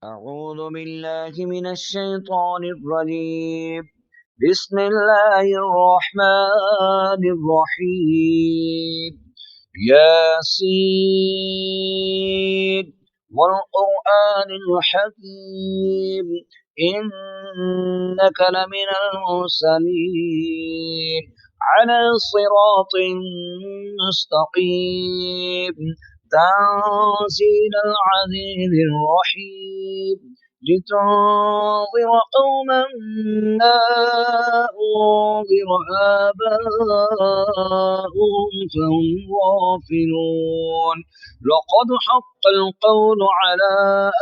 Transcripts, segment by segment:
أعوذ بالله من الشيطان الرجيم. بسم الله الرحمن الرحيم. ياسين والقرآن الحكيم، إنك لمن المرسلين على صراط مستقيم، تنزيل العزيز الرحيم، لتنظر قوما ما أنذر آباؤهم فهم غافلون. لقد حق القول على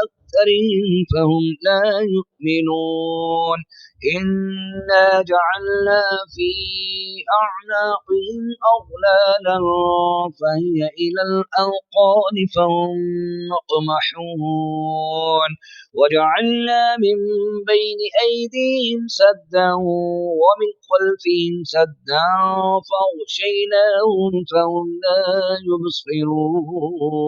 أكثرهم فهم لا يؤمنون. إنا جعلنا في أعناقهم أغلالا فهي إلى الأذقان فهم مقمحون. وجعلنا من بين أيديهم سدا ومن خلفهم سدا فأغشيناهم فهم لا يبصرون.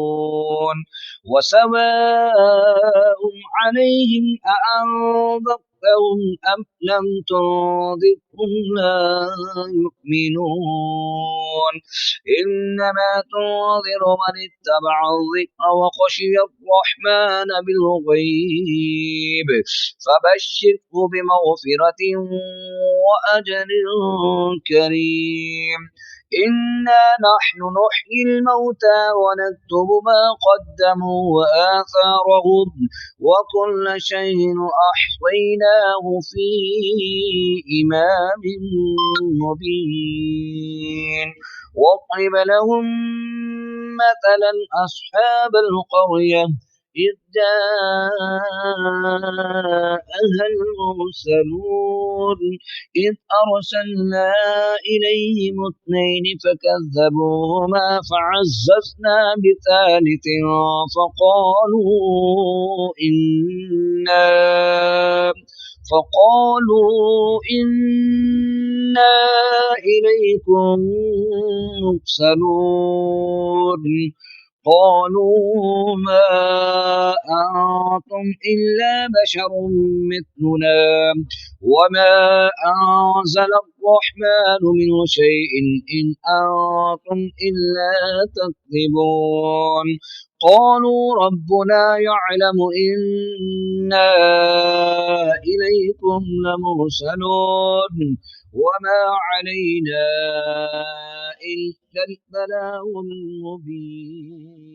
وسواء عليهم أأنذرتهم أم لم تنذرهم لا يؤمنون. إنما تنذر من اتبع الذكر وخشي الرحمن بالغيب، فبشره بمغفرة وأجر كريم. إنا نحن نحيي الموتى ونكتب ما قدموا وآثارهم، وكل شيء أحصيناه في إمام مبين. واضرب لهم مثلا أصحاب القرية إذ جاءها المرسلون إذ أرسلنا إليهم اثنين فكذبوهما فعززنا بثالث فقالوا إنا إليكم مرسلون. قالوا ما أنتم إلا بشر مثلنا وما أنزل الرحمن من شيء إن أنتم إلا تكذبون. قالوا ربنا يعلم إنا إليكم لمرسلون وما علينا إلا البلاغ المبين.